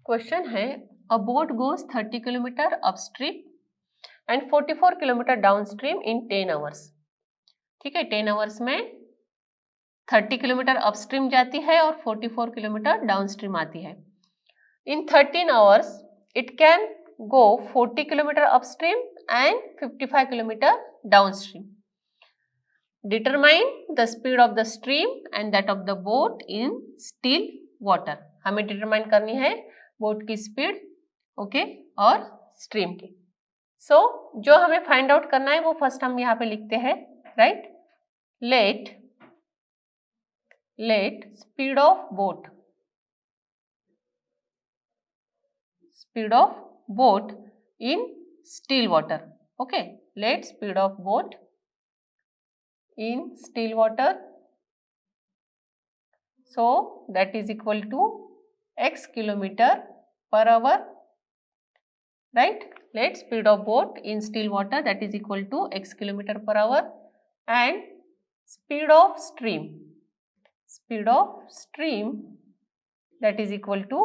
Question है अ boat goes 30 kilometre upstream and 44 kilometre downstream in 10 hours. ठीक है, 10 hours में 30 किलोमीटर अपस्ट्रीम जाती है और 44 किलोमीटर डाउनस्ट्रीम आती है। इन 13 hours it can go 40 kilometre upstream and 55 kilometre downstream. Determine the speed of the stream and that of the boat in still water. हमें determine करनी है बोट की स्पीड, ओके, और स्ट्रीम की। सो जो हमें फाइंड आउट करना है वो फर्स्ट हम यहाँ पे लिखते हैं, right. Let speed of boat in still water, okay. Let speed of boat in still water, so that is equal to x kilometer per hour, right. Let speed of boat in still water that is equal to x kilometer per hour and speed of stream that is equal to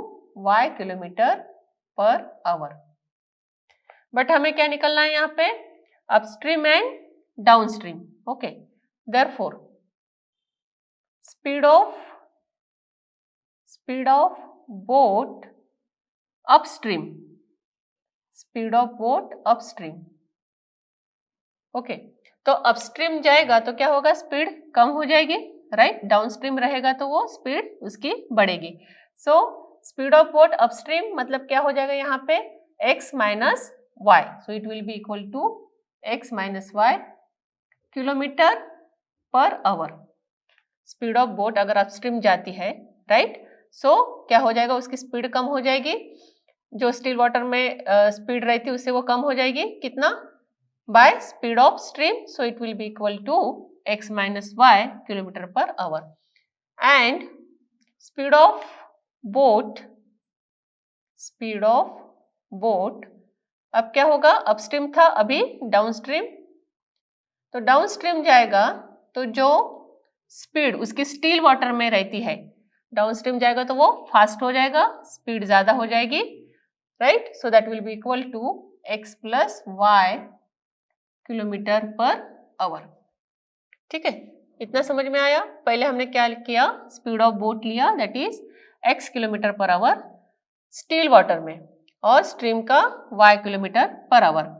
y kilometer per hour. But हमें क्या निकलना है यहाँ पे, upstream and downstream, okay. Therefore speed of boat upstream, okay. तो upstream जाएगा तो क्या होगा, स्पीड कम हो जाएगी, राइट। डाउनस्ट्रीम रहेगा तो वो स्पीड उसकी बढ़ेगी। So speed of boat upstream मतलब क्या हो जाएगा यहाँ पे, x minus Y. So it will be equal to x minus Y kilometre per hour. Speed of boat अगर अपस्ट्रीम जाती है, राइट, सो क्या हो जाएगा, उसकी स्पीड कम हो जाएगी। जो स्टिल वाटर में स्पीड रहती है उससे वो कम हो जाएगी, कितना, by speed of stream. So it will be equal to x minus Y kilometre per hour. And speed of boat अब क्या होगा, अपस्ट्रीम था, अभी डाउनस्ट्रीम। तो डाउनस्ट्रीम जाएगा तो जो स्पीड उसकी स्टिल वाटर में रहती है, डाउनस्ट्रीम जाएगा तो वो फास्ट हो जाएगा, स्पीड ज्यादा हो जाएगी, right. So that will be equal to x plus y kilometre per hour. ठीक है, इतना समझ में आया। पहले हमने क्या किया, स्पीड ऑफ बोट लिया that is x kilometre per our still water में, और स्ट्रीम का y kilometre per our.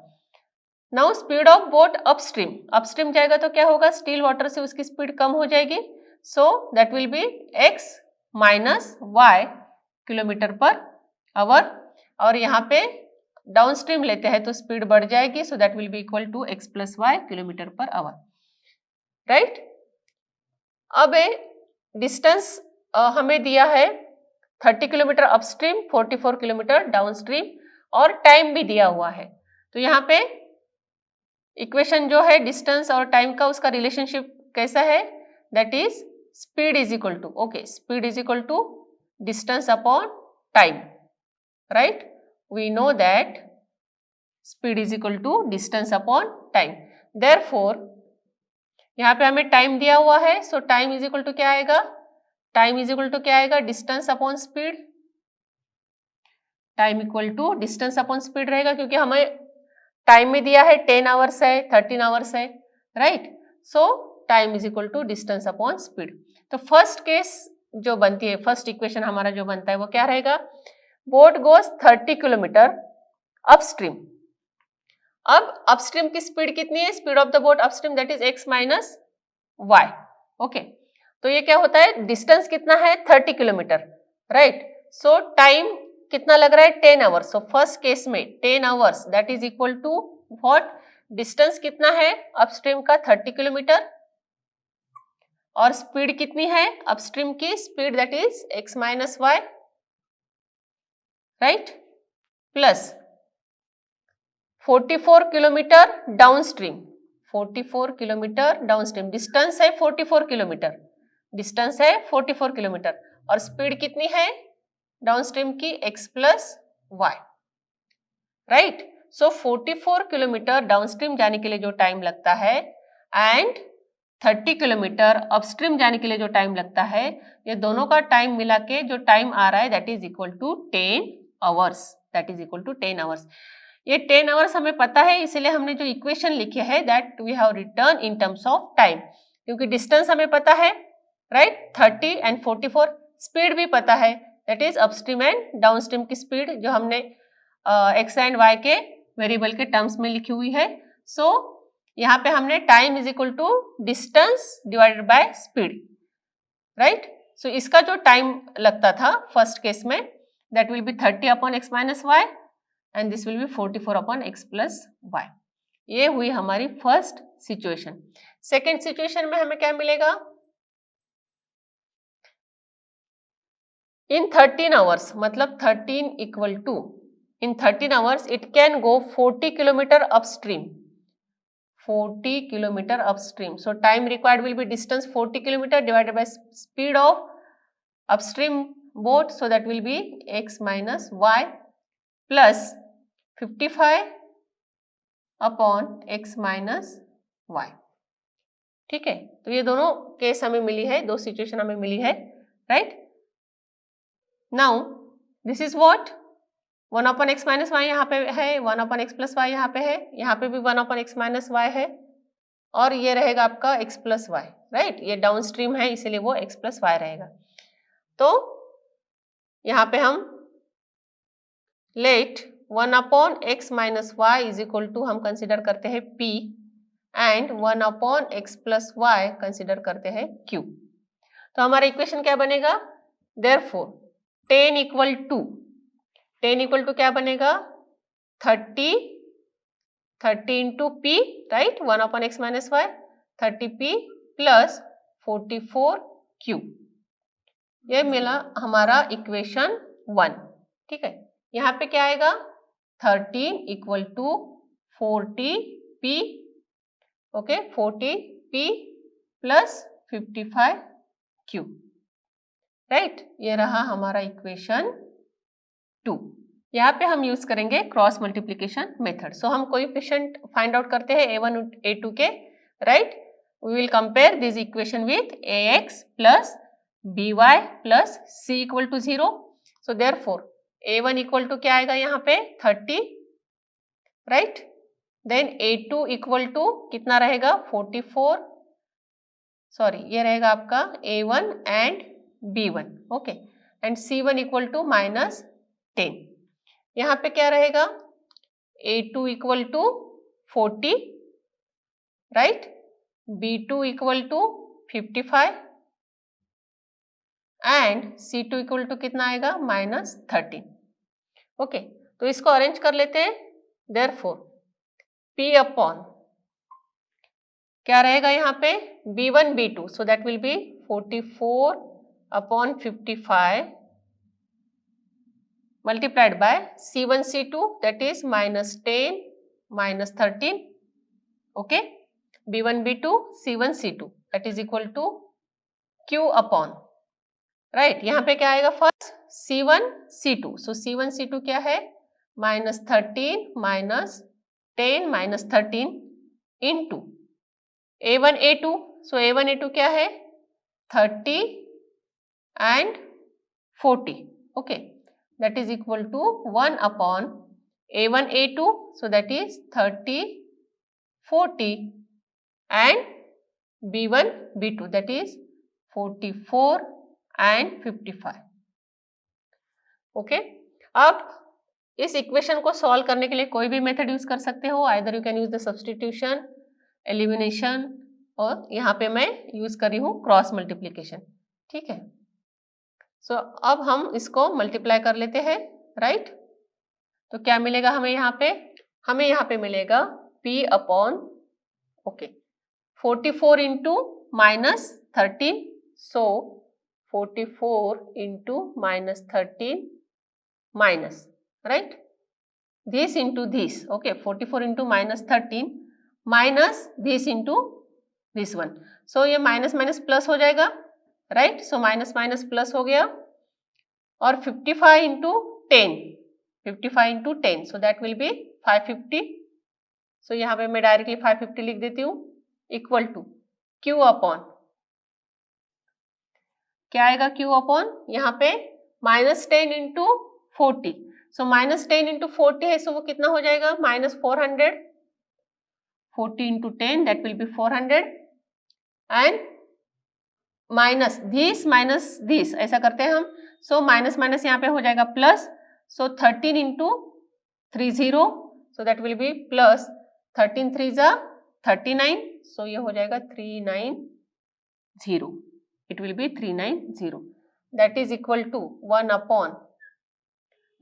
Now speed of boat upstream जाएगा तो क्या होगा, स्टिल वाटर से उसकी स्पीड कम हो जाएगी। So that will be x minus Y kilometre per hour. और यहाँ पे डाउनस्ट्रीम लेते हैं तो स्पीड बढ़ जाएगी, so that will be equal to x plus y kilometre per hour, right. अब डिस्टेंस हमें दिया है 30 किलोमीटर अपस्ट्रीम, 44 किलोमीटर डाउनस्ट्रीम, और टाइम भी दिया हुआ है। तो यहाँ पे इक्वेशन जो है डिस्टेंस और टाइम का, उसका रिलेशनशिप कैसा है, that is speed is equal to, okay, speed is equal to distance upon time, right. We know that speed is equal to distance upon time. Therefore यहाँ पे हमें टाइम दिया हुआ है, so time is equal to क्या आएगा, distance upon speed. Time equal to distance upon speed रहेगा, क्योंकि हमें टाइम में दिया है 10 आवर्स है, 13 आवर्स है, right. So time is equal to distance upon speed. तो फर्स्ट केस जो बनती है, फर्स्ट इक्वेशन हमारा जो बनता है वो क्या रहेगा, बोट गोज 30 किलोमीटर अपस्ट्रीम। अब अपस्ट्रीम की स्पीड कितनी है, speed of the boat upstream that is x minus y, okay. तो ये क्या होता है, डिस्टेंस कितना है 30 किलोमीटर, राइट। सो टाइम कितना लग रहा है, 10 आवर्स। सो फर्स्ट केस में 10 hours that is equal to what, distance कितना है अपस्ट्रीम का 30 किलोमीटर, और स्पीड कितनी है अपस्ट्रीम की, speed that is x minus y, right, plus 44 kilometre downstream, 44 kilometre downstream, distance है 44 किलोमीटर, और स्पीड कितनी है डाउनस्ट्रीम की, x प्लस वाई, राइट। सो 44 किलोमीटर डाउनस्ट्रीम जाने के लिए जो टाइम लगता है एंड 30 किलोमीटर अपस्ट्रीम जाने के लिए जो टाइम लगता है, ये दोनों का टाइम मिला के जो टाइम आ रहा है that is equal to 10 hours that is equal to 10 hours. ये 10 आवर्स हमें पता है, इसलिए हमने जो इक्वेशन लिखी है that we have written in terms of time, क्योंकि डिस्टेंस हमें पता है, राइट, 30 एंड 44। स्पीड भी पता है, that is upstream and downstream की स्पीड जो हमने एक्स एंड वाई के वेरिएबल के टर्म्स में लिखी हुई है। सो यहाँ पे हमने time is equal to distance divided by speed, right. So इसका जो टाइम लगता था फर्स्ट केस में that will be 30 upon x minus y and this will be 44 upon x plus y. ये हुई हमारी फर्स्ट सिचुएशन। सेकेंड सिचुएशन में हमें क्या मिलेगा? इन 13 आवर्स, मतलब 13 equal to in 13 hours it can go 40 kilometre upstream, 40 kilometre upstream. So time required will be distance 40 kilometer divided by speed of upstream boat, so that will be x minus y plus 55 upon x minus y। ठीक है, तो ये दोनों case हमें मिली है, दो situation हमें मिली है, right. Now this is what 1 upon x minus y यहाँ पे है, 1 अपॉन एक्स प्लस वाई यहाँ पे है, यहाँ पे भी 1 अपॉन एक्स माइनस वाई है, और ये रहेगा आपका x प्लस वाई, राइट। ये डाउन स्ट्रीम है इसलिए वो x प्लस वाई रहेगा। तो यहाँ पे हम let 1 upon x minus y is equal to हम कंसिडर करते हैं p and 1 upon x plus y consider करते हैं q। तो हमारा इक्वेशन क्या बनेगा? देयरफॉर 10 इक्वल टू क्या बनेगा? 30 into p, right, 1 upon x minus y, 30p plus 44q। ये मिला हमारा इक्वेशन 1, ठीक है। यहाँ पे क्या आएगा? 13 equal to 40p, okay, 40p plus 55q, right. ये रहा हमारा इक्वेशन 2। यहाँ पे हम यूज करेंगे क्रॉस मल्टीप्लीकेशन मेथड। सो हम कोएफिशिएंट फाइंड आउट करते हैं a1 a2 के, right. We will compare this equation with ax plus by plus c equal to 0। So therefore a1 equal to क्या आएगा यहाँ पे? 30, right. Then a2 equal to कितना रहेगा? 44, सॉरी ये रहेगा आपका a1 and b1, okay, and c1 equal to minus 10। यहाँ पे क्या रहेगा? a2 equal to 40, right, b2 equal to 55 and c2 equal to कितना आएगा? Minus 13, okay. तो इसको अरेंज कर लेते हैं। देयरफॉर p अपॉन क्या रहेगा यहाँ पे? b1 b2, so that will be 44 upon 55 multiplied by c1 c2 that is minus 10 minus 13, okay, b1 b2 c1 c2 that is equal to q upon, right। यहाँ पे क्या आएगा? First c1 c2, so c1 c2 क्या है? minus 13 minus 10 minus 13 into a1 a2, so a1 a2 क्या है? 30 and 40, okay, that is equal to 1 upon a1 a2, so that is 30 40 and b1 b2 that is 44 and 55, okay। अब इस equation को solve करने के लिए कोई भी मेथड यूज कर सकते हो, either you can use the substitution, elimination, और यहाँ पे मैं यूज कर रही हूँ क्रॉस मल्टीप्लीकेशन, ठीक है। सो अब हम इसको मल्टीप्लाई कर लेते हैं, राइट। तो क्या मिलेगा हमें यहाँ पे? हमें यहाँ पे मिलेगा p upon, okay, 44 into minus 13, so 44 into minus 13 minus, right, this into this, okay, 44 into minus 13 minus this into this one, so ये माइनस माइनस प्लस हो जाएगा, right. So minus minus plus हो गया, और 55 into 10, 55 into 10, so that will be 550। So यहाँ पे मैं directly 550 लिख देती हूँ, इक्वल टू q अपॉन क्या आएगा? q अपॉन यहाँ पे माइनस 10 इंटू 40, सो -10 इंटू 40 है, सो वो कितना हो जाएगा -400. 40 into 10 that will B 400 and minus this ऐसा करते हैं हम. सो माइनस माइनस यहाँ पे हो जाएगा plus. So 13 into 30 so that will be plus 13 3 जा 39. सो ये हो जाएगा 390. It will be 390. That is equal to 1 upon.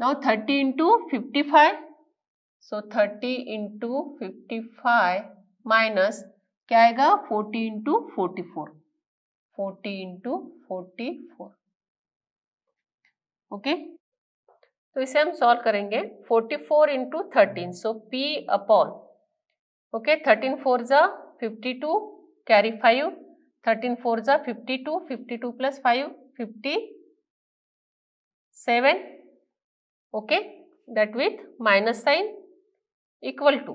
Now 30 into 55. So 30 into 55 minus क्या आएगा 40 इंटू 44. 40 इंटू 44. ओके, तो इसे हम सॉल्व करेंगे. 44 इंटू 13. सो P अपॉन ओके 13 4 जा 52 कैरी 5. 13 4 जा 52. 52 प्लस 5 57. Okay, that with minus sign equal to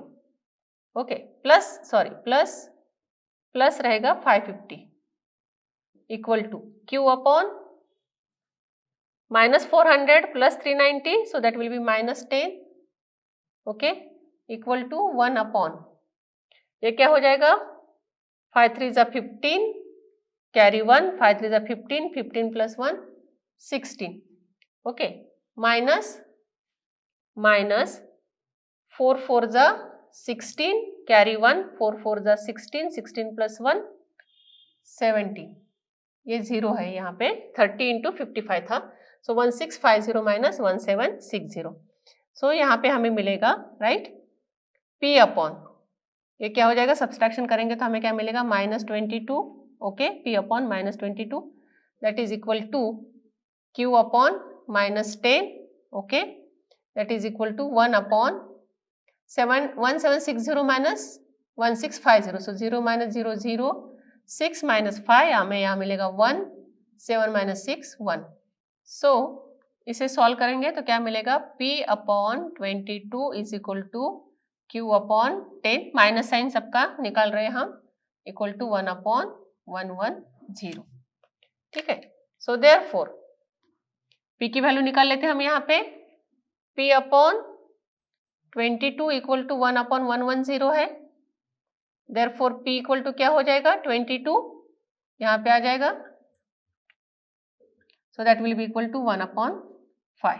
okay plus रहेगा 550 equal to Q upon -400 plus 390. So that will be -10. Okay, equal to 1 upon ये क्या हो जाएगा 5 3 जा 15 कैरी 1. 5 3 जा 15. 15 प्लस 1 16. ओके, माइनस 4 4 जा 16 कैरी 1. 4 4 जा 16. 16 प्लस 1 17. ये 0 है यहाँ पे. 30 इंटू 55 था. सो 1650 माइनस 1760. सो यहाँ पे हमें मिलेगा राइट P अपॉन ये क्या हो जाएगा सब्सट्रैक्शन करेंगे तो हमें क्या मिलेगा -22. Okay, P upon -22 that is equal to Q upon -10. Okay, that is equal to 1 upon 1760 minus 1650. So 0 minus 0 0. 6 minus 5 हमें यहाँ मिलेगा 1. 7 माइनस 6 1. सो इसे सॉल्व करेंगे तो क्या मिलेगा P upon 22 is equal to Q upon 10. Minus sign सबका निकाल रहे हैं हम. Equal to 1 upon 110. ठीक है. सो देयरफॉर P की वैल्यू निकाल लेते हैं हम यहाँ पे. P upon 22 equal to 1 upon 110 है. देयरफॉर P इक्वल टू क्या हो जाएगा 22 यहाँ पे आ जाएगा. So that will be equal to 1 upon 5.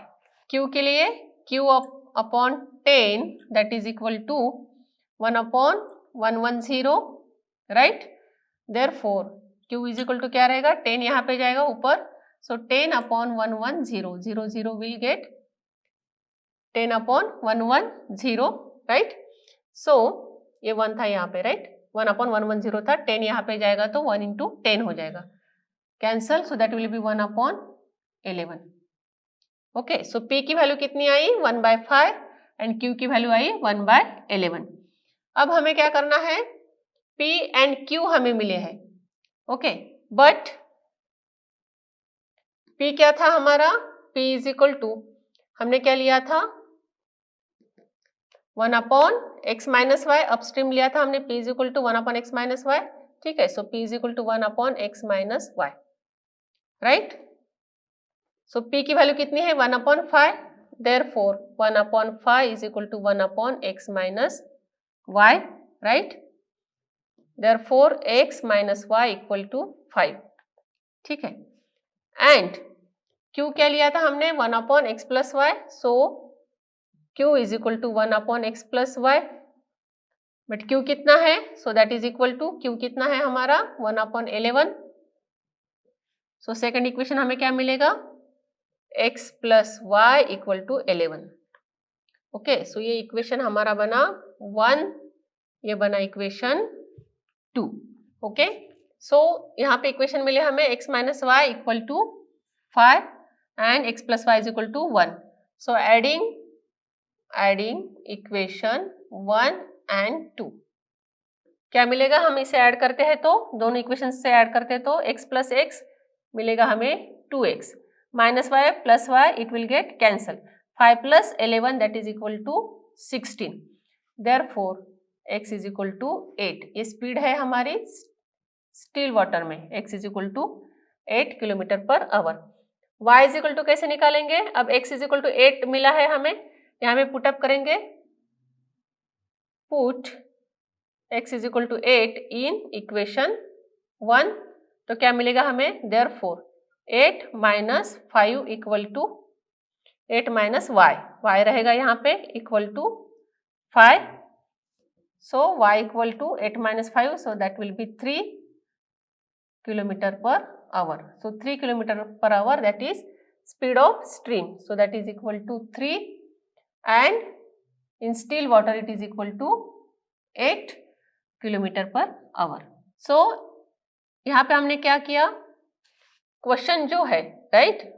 Q के लिए Q upon 10 that is equal to 1 upon 110 right. Therefore Q is equal to क्या रहेगा 10 यहाँ पे जाएगा ऊपर. So 10 upon 110 0 0 will get 10 upon 110 right. So ये 1 था यहाँ पे राइट. 1 अपॉन 110 था. 10 यहाँ पे जाएगा तो 1 इंटू 10 हो जाएगा. Cancel. So that will B 1 upon 11. Okay, so P की वैल्यू कितनी आई 1/5 एंड Q की वैल्यू आई 1/11. अब हमें क्या करना है P एंड Q हमें मिले हैं. ओके, बट P क्या था हमारा P इज इक्वल टू हमने क्या लिया था 1 upon x minus y. Upstream लिया था हमने P is equal to 1 upon x minus y. ठीक है. So P is equal to 1 upon x minus y right. So P की वैल्यू कितनी है 1 upon 5. Therefore 1 upon 5 is equal to 1 upon x minus y right. Therefore x minus y equal to 5. ठीक है. And Q क्या लिया था हमने 1 upon x plus y. So Q is equal to 1 upon x plus y. But Q कितना है so that is equal to Q कितना है हमारा 1 अपॉन 11. सो सेकंड इक्वेशन हमें क्या मिलेगा x plus y equal to 11. Okay, so ये equation हमारा बना 1. ये बना इक्वेशन 2. ओके, सो यहाँ पे इक्वेशन मिले हमें x minus y equal to 5 and x plus y is equal to 1. So adding equation 1 and 2 क्या मिलेगा हम इसे ऐड करते हैं तो दोनों इक्वेशन से ऐड करते हैं तो x प्लस x मिलेगा हमें 2x minus y plus y it will get cancel. 5 plus 11 that is equal to 16. Therefore x is equal to 8. ये स्पीड है हमारी स्टिल वाटर में. x is equal to 8 kilometre per hour. y is equal to कैसे निकालेंगे? अब x is equal to 8 मिला है हमें, यहाँ में पुटअप करेंगे, put x is equal to 8 in equation 1, तो क्या मिलेगा हमें? Therefore 8 minus 5 equal to 8 minus y रहेगा यहाँ पे equal to 5, so y equal to 8 minus 5, so that will be 3 kilometer per hour. So 3 kilometer per hour, that is speed of stream. So that is equal to 3, and in still water it is equal to 8 kilometer per hour. So यहाँ पे हमने क्या किया? Question जो है, right?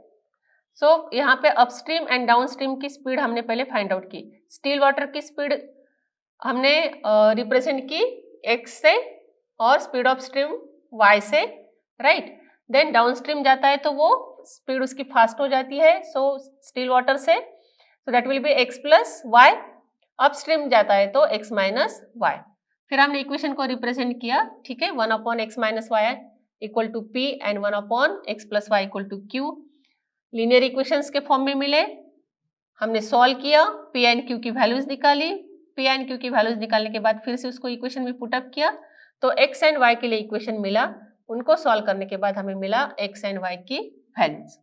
सो यहाँ पे upstream and downstream की स्पीड हमने पहले फाइंड आउट की। स्टिल वाटर की स्पीड हमने रिप्रेजेंट की x से और स्पीड ऑफ स्ट्रीम y से, राइट? देन डाउनस्ट्रीम जाता है तो वो स्पीड उसकी फास्ट हो जाती है, सो स्टिल वाटर से, so that will be x plus y. Upstream जाता है तो x माइनस वाई। फिर हमने इक्वेशन को रिप्रेजेंट किया, ठीक है, 1 upon x minus y equal to p and 1 upon x plus y equal to q. Linear equations के फॉर्म में मिले, हमने सॉल्व किया, पी एंड क्यू की वैल्यूज निकाली। पी एंड क्यू की वैल्यूज निकालने के बाद फिर से उसको इक्वेशन में पुटअप किया, तो एक्स एंड वाई के लिए इक्वेशन मिला, उनको सॉल्व करने के बाद हमें मिला एक्स एंड वाई की वैल्यूज।